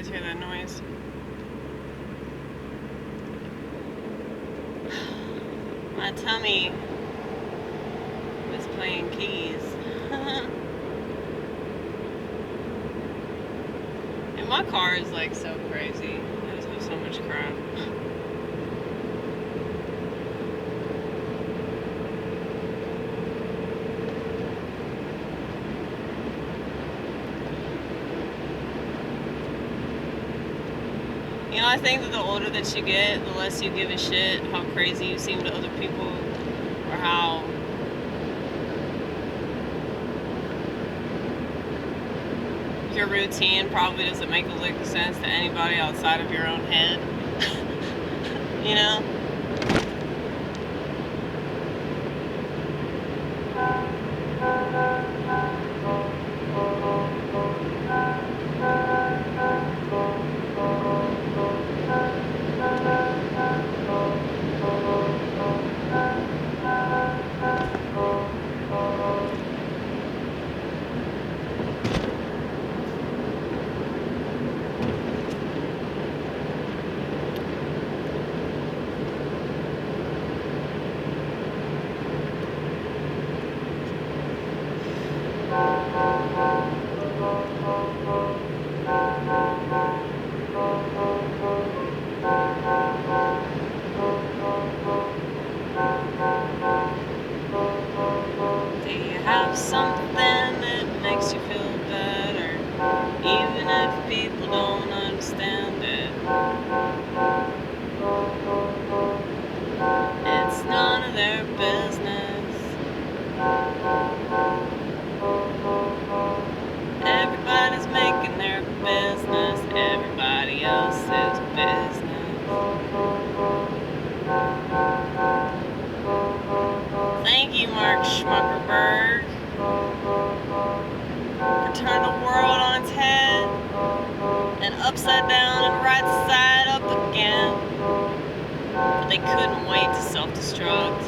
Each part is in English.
guys hear that noise? My tummy was playing keys. And my car is like so crazy. I just have so much crap. You know, I think that the older that you get, the less you give a shit how crazy you seem to other people, or how your routine probably doesn't make a lick of sense to anybody outside of your own head. You know? Something that makes you feel better, even if people don't understand it. It's none of their business. Everybody's making their business everybody else's business. Thank you, Mark Schmuckerberg. Turn the world on its head and upside down and right side up again. But they couldn't wait to self-destruct.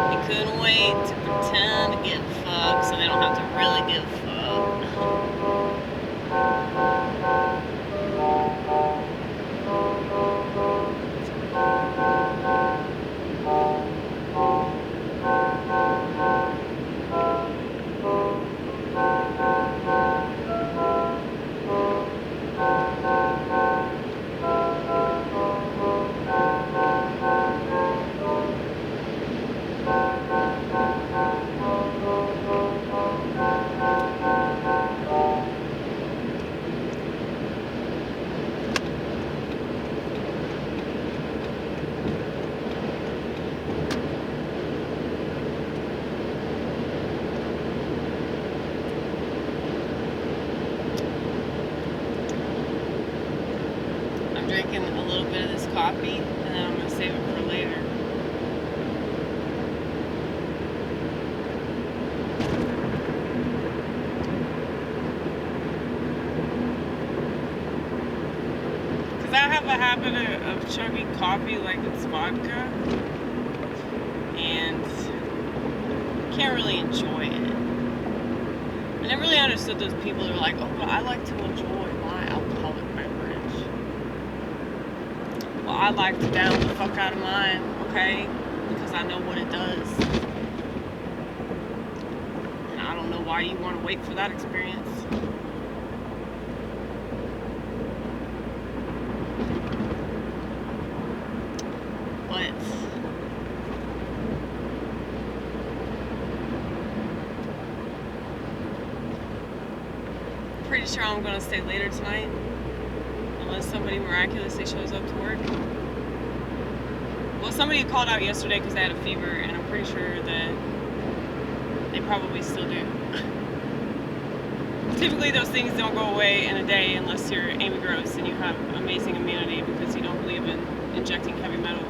They couldn't wait to pretend to get fucked so they don't have to really give a drinking a little bit of this coffee, and then I'm going to save it for later. Because I have a habit of chugging coffee like it's vodka, and can't really enjoy it. I never really understood those people who are like, oh, but I like to enjoy my alcoholic beverage. Well, I like to down the fuck out of mine, okay? Because I know what it does. And I don't know why you want to wait for that experience. But I'm pretty sure I'm going to stay later tonight. Unless somebody miraculously shows up to work. Well, somebody called out yesterday because they had a fever, and I'm pretty sure that they probably still do. Typically, those things don't go away in a day unless you're Amy Gross and you have amazing immunity because you don't believe in injecting heavy metal.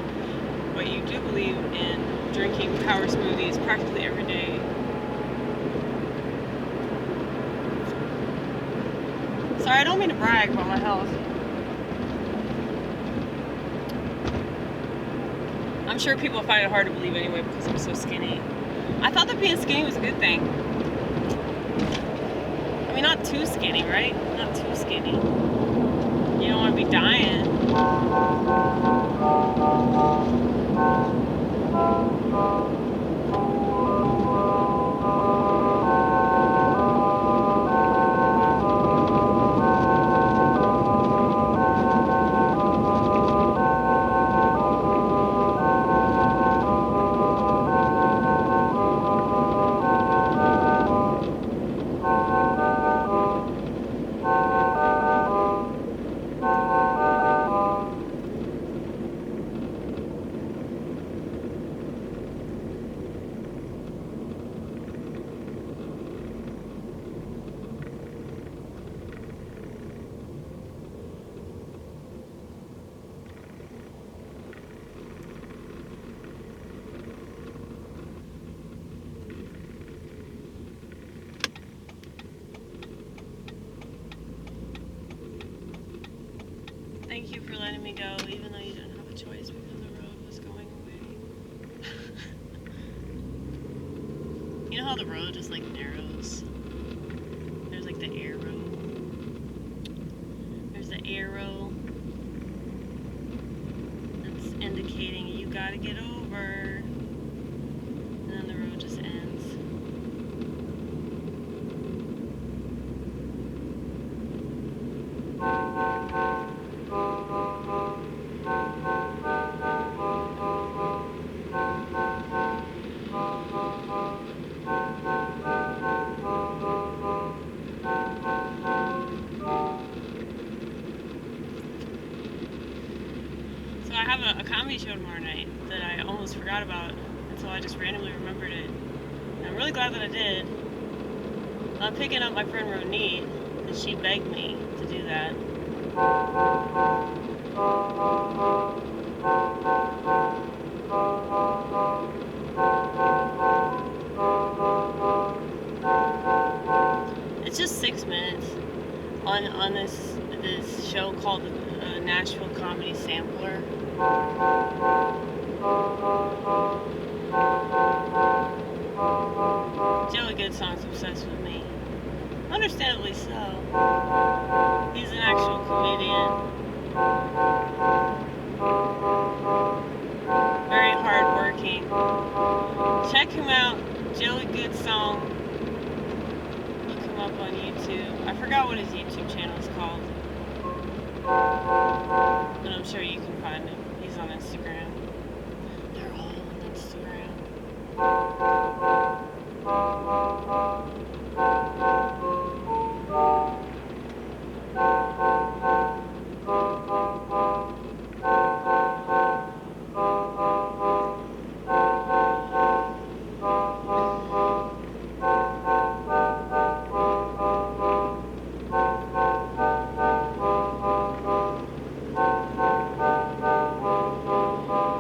But you do believe in drinking power smoothies practically every day. Sorry, I don't mean to brag about my health. I'm sure people find it hard to believe anyway because I'm so skinny. I thought that being skinny was a good thing. I mean, mean, not too skinny, right? Not too skinny. You don't want to be dying. Thank you for letting me go, even though you didn't have a choice because the road was going away. You know how the road just like narrows? There's like the arrow. There's the arrow that's indicating you gotta get over. And then the road just ends. So I have a comedy show tomorrow night that I almost forgot about until I just randomly remembered it. And I'm really glad that I did. I'm picking up my friend Ronnit because she begged me to do that. It's just 6 minutes on this show called the Nashville Comedy Sampler. Joey Goodsong's obsessed with me. Understandably so. He's an actual comedian. Very hardworking. Check him out, Joey Goodsong. Look him up on YouTube. I forgot what his YouTube channel is called. But I'm sure you can find him. He's on Instagram. They're all on Instagram.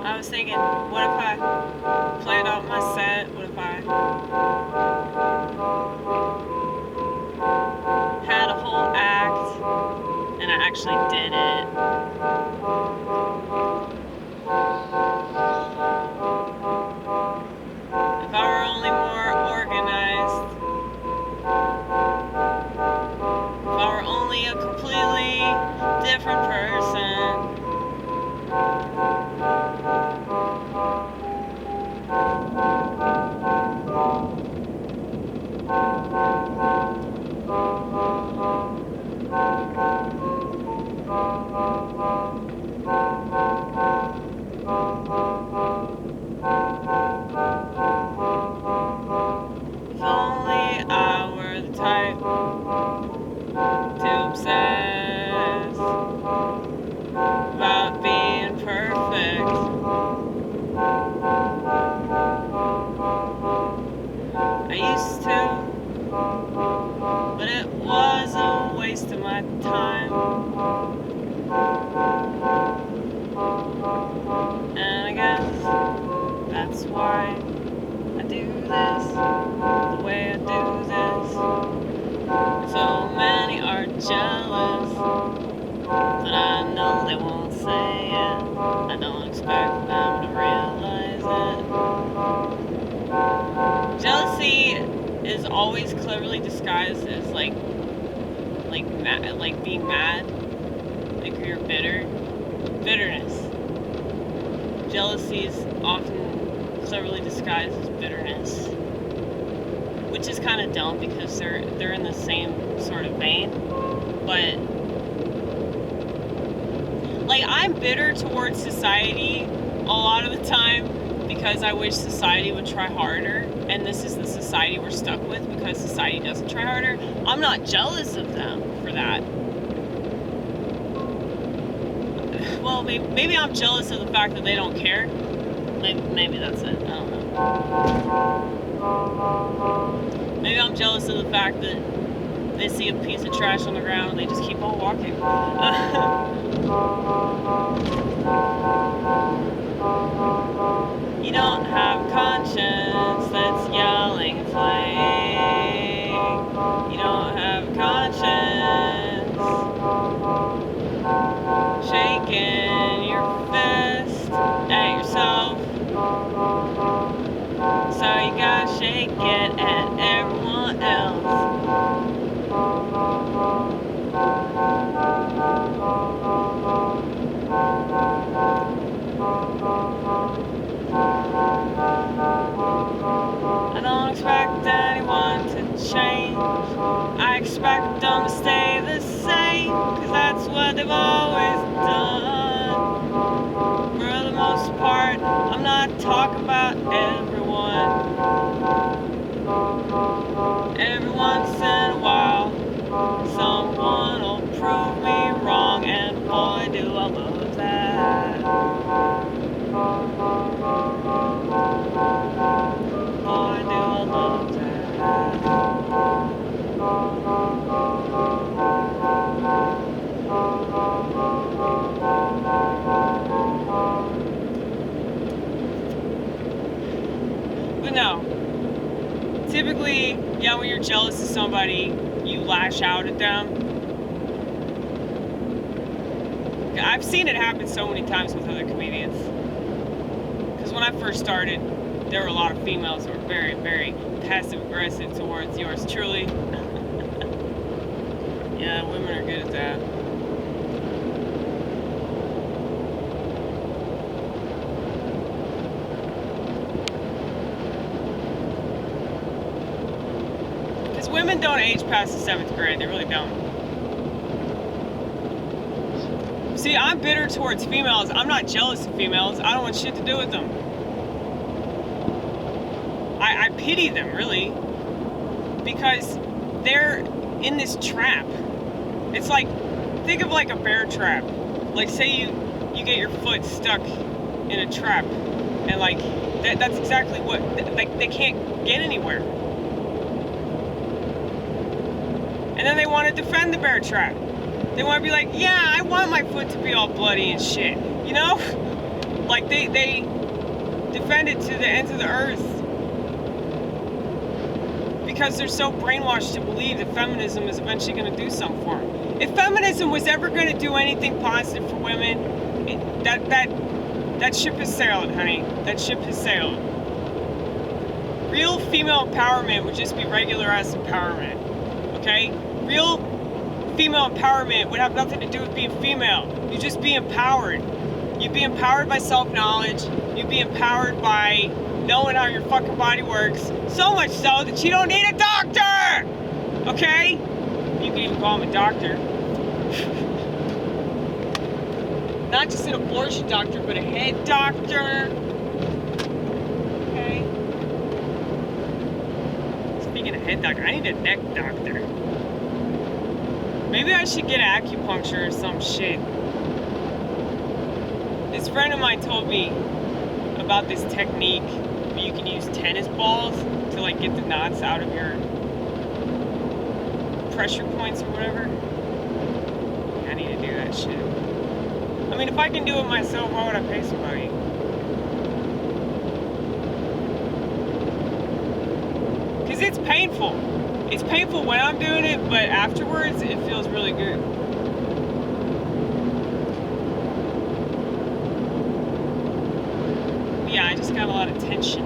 I was thinking, what if I planned out my set? What if I had a whole act and I actually did it? If I were only more organized, if I were only a completely different person. If only I were the type to obsess about being perfect. I used to, but it was a waste of my time. And I guess that's why I do this the way I do this. So many are jealous, but I know they won't say it. I don't expect them to realize it. Jealousy is always cleverly disguised as like like being mad, like you're bitter. Bitterness. Jealousy is often cleverly disguised as bitterness, which is kind of dumb because they're in the same sort of vein. But like, I'm bitter towards society a lot of the time because I wish society would try harder, and this is the society we're stuck with because society doesn't try harder. I'm not jealous of them for that. Well, maybe I'm jealous of the fact that they don't care. Maybe that's it. I don't know. Maybe I'm jealous of the fact that they see a piece of trash on the ground and they just keep on walking. You don't have a conscience that's yelling and flaying. You don't have a conscience shaking your fist at yourself. So you gotta shake it at everyone else. I don't expect anyone to change. I expect them to stay the same, 'cause that's what they've always done. For the most part, I'm not talking about everyone. Every once in a while, someone will prove me wrong, and boy do I love that. Boy do I love that. But no, typically, yeah, when you're jealous of somebody, you lash out at them. I've seen it happen so many times with other comedians. Because when I first started, there were a lot of females who were very, very passive-aggressive towards yours truly. Yeah, women are good at that. Because women don't age past the 7th grade, they really don't. See, I'm bitter towards females. I'm not jealous of females. I don't want shit to do with them. I pity them, really, because they're in this trap. It's like, think of like a bear trap. Like, say you get your foot stuck in a trap, and like that's exactly what, like, they can't get anywhere. And then they want to defend the bear trap. They want to be like, yeah, I want my foot to be all bloody and shit, you know? Like, they defend it to the ends of the earth. Because they're so brainwashed to believe that feminism is eventually going to do something for them. If feminism was ever going to do anything positive for women, that ship has sailed, honey. That ship has sailed. Real female empowerment would just be regular ass empowerment, okay? Real female empowerment would have nothing to do with being female. You just be empowered. You'd be empowered by self-knowledge. You'd be empowered by knowing how your fucking body works. So much so that you don't need a doctor! Okay? You can even call him a doctor. Not just an abortion doctor, but a head doctor. Okay? Speaking of head doctor, I need a neck doctor. Maybe I should get acupuncture or some shit. This friend of mine told me about this technique where you can use tennis balls to like get the knots out of your pressure points or whatever. I need to do that shit. I mean, if I can do it myself, why would I pay somebody? Because it's painful. It's painful when I'm doing it, but afterwards, it feels really good. Yeah, I just got a lot of tension.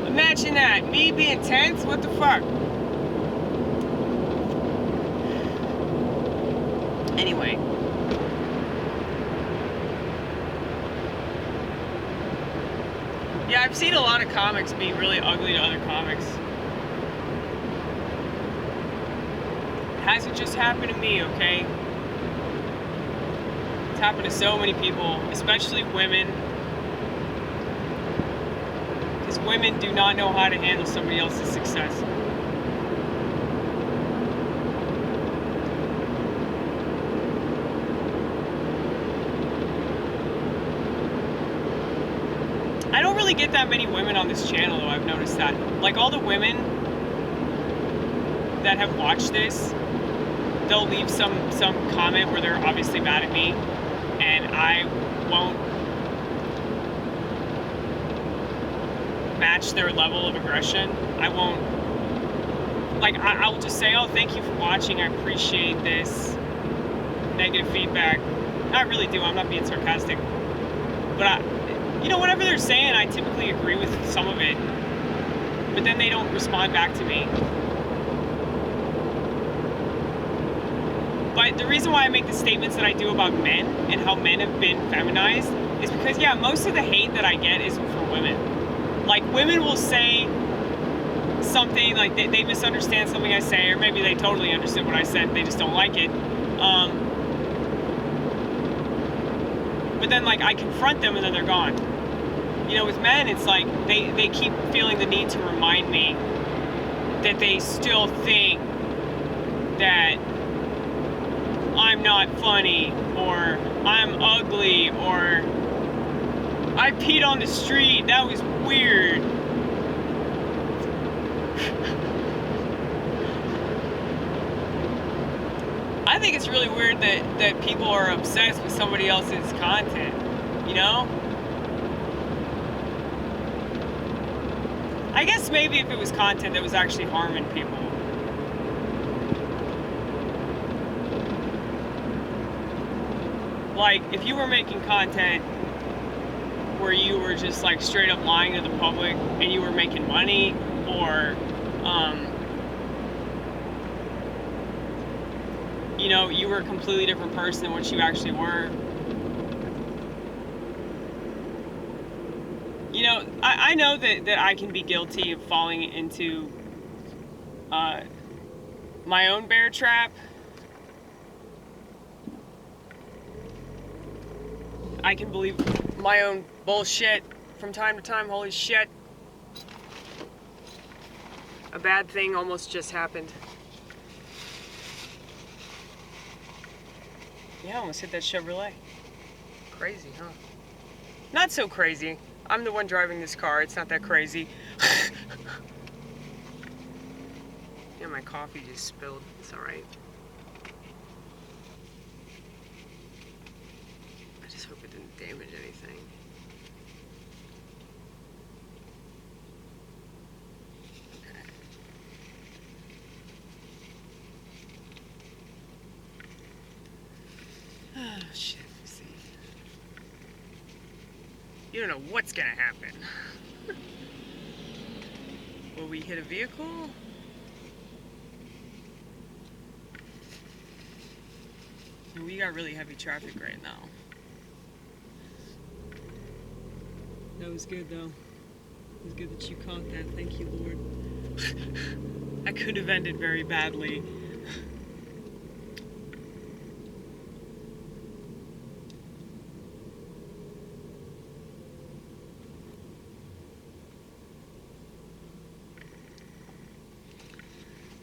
Imagine that. Me being tense? What the fuck? Anyway. Yeah, I've seen a lot of comics be really ugly to other comics. It hasn't just happened to me, okay? It's happened to so many people, especially women. Because women do not know how to handle somebody else's success. I don't really get that many women on this channel, though. I've noticed that. Like, all the women that have watched this, they'll leave some comment where they're obviously mad at me, and I won't match their level of aggression. I won't, like, I'll just say, oh, thank you for watching, I appreciate this negative feedback. I really do, I'm not being sarcastic. But you know, whatever they're saying, I typically agree with some of it, but then they don't respond back to me. But the reason why I make the statements that I do about men and how men have been feminized is because, yeah, most of the hate that I get is for women. Like, women will say something, like they misunderstand something I say, or maybe they totally understood what I said, they just don't like it. But then, like, I confront them and then they're gone. You know, with men, it's like they keep feeling the need to remind me that they still think that I'm not funny, or I'm ugly, or I peed on the street, that was weird. I think it's really weird that people are obsessed with somebody else's content, you know? I guess maybe if it was content that was actually harming people. Like, if you were making content where you were just, like, straight up lying to the public and you were making money, or, you know, you were a completely different person than what you actually were. You know, I know that I can be guilty of falling into my own bear trap. I can believe my own bullshit from time to time. Holy shit. A bad thing almost just happened. Yeah, I almost hit that Chevrolet. Crazy, huh? Not so crazy. I'm the one driving this car. It's not that crazy. Yeah, my coffee just spilled. It's alright. I just hope it didn't damage anything. Okay. Oh, shit. Let's see. You don't know what's gonna happen. Will we hit a vehicle? We got really heavy traffic right now. That was good, though. It was good that you caught that. Thank you, Lord. That could have ended very badly.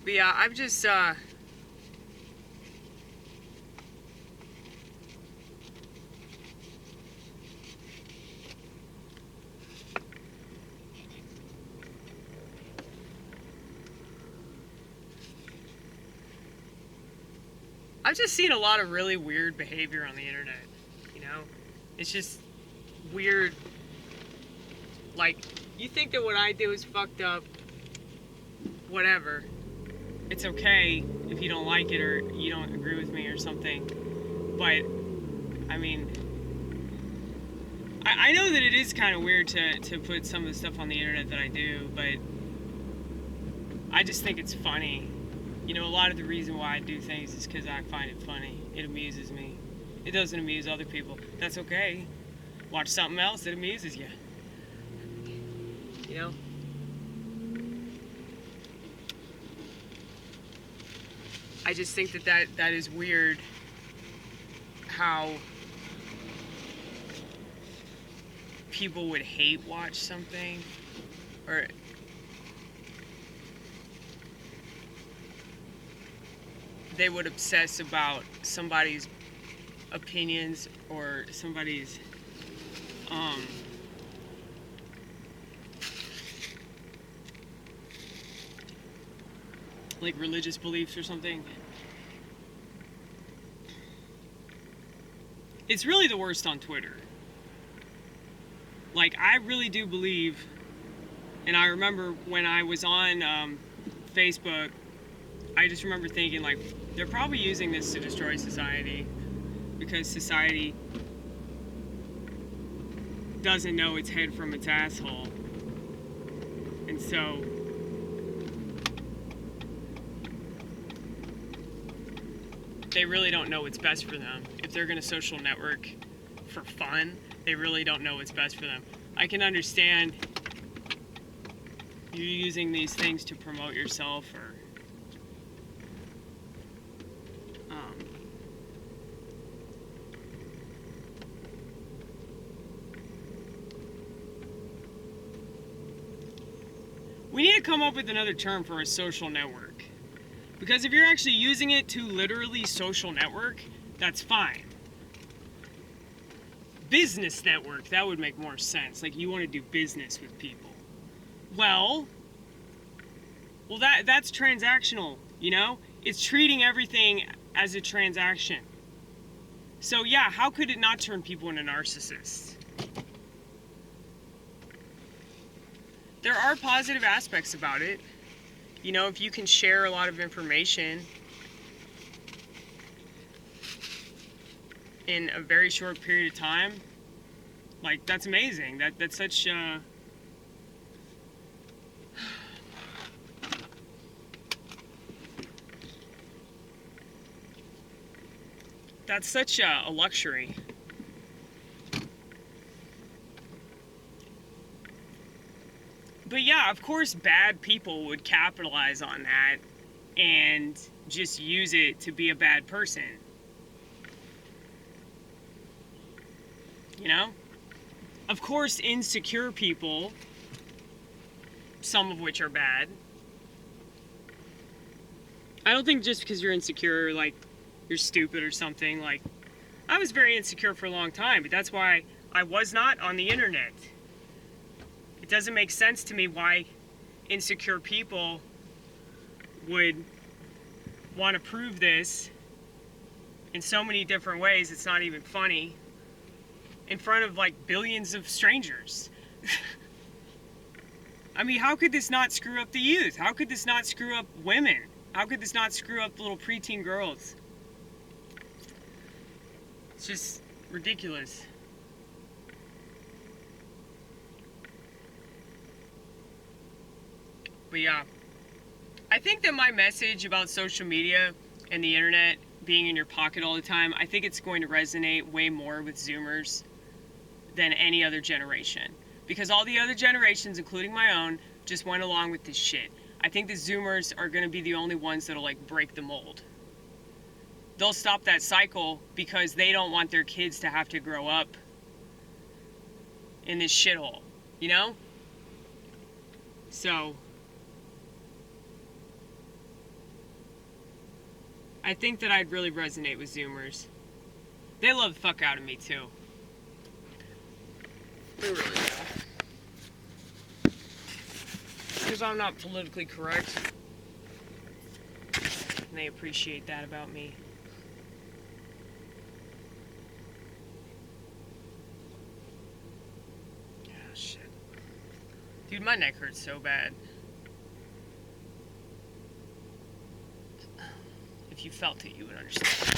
But yeah, I've just, I've just seen a lot of really weird behavior on the internet, you know? It's just weird. Like, you think that what I do is fucked up, whatever. It's okay if you don't like it or you don't agree with me or something. But, I mean, I know that it is kind of weird to put some of the stuff on the internet that I do, but I just think it's funny. You know, a lot of the reason why I do things is because I find it funny. It amuses me. It doesn't amuse other people. That's okay. Watch something else that amuses you. You know? I just think that is weird how people would hate watch something, or they would obsess about somebody's opinions or somebody's like religious beliefs or something. It's really the worst on Twitter. Like, I really do believe, and I remember when I was on Facebook, I just remember thinking, like, they're probably using this to destroy society, because society doesn't know its head from its asshole. And so they really don't know what's best for them. If they're going to social network for fun, they really don't know what's best for them. I can understand you using these things to promote yourself, or we need to come up with another term for a social network. Because if you're actually using it to literally social network, that's fine. Business network, that would make more sense. Like, you want to do business with people. Well, that's transactional, you know? It's treating everything as a transaction. So yeah, how could it not turn people into narcissists? There are positive aspects about it. You know, if you can share a lot of information in a very short period of time, like, that's amazing. That's such that's such a luxury. But yeah, of course, bad people would capitalize on that and just use it to be a bad person. You know? Of course, insecure people, some of which are bad. I don't think just because you're insecure, like, you're stupid or something. Like, I was very insecure for a long time, but that's why I was not on the internet. It doesn't make sense to me why insecure people would want to prove this in so many different ways. It's not even funny. In front of, like, billions of strangers. I mean, how could this not screw up the youth? How could this not screw up women? How could this not screw up little preteen girls? It's just ridiculous. But yeah, I think that my message about social media and the internet being in your pocket all the time, I think it's going to resonate way more with Zoomers than any other generation. Because all the other generations, including my own, just went along with this shit. I think the Zoomers are going to be the only ones that'll, like, break the mold. They'll stop that cycle because they don't want their kids to have to grow up in this shithole, you know? So I think that I'd really resonate with Zoomers. They love the fuck out of me, too. They really do. Because I'm not politically correct. And they appreciate that about me. Ah, shit. Dude, my neck hurts so bad. If you felt it, you would understand.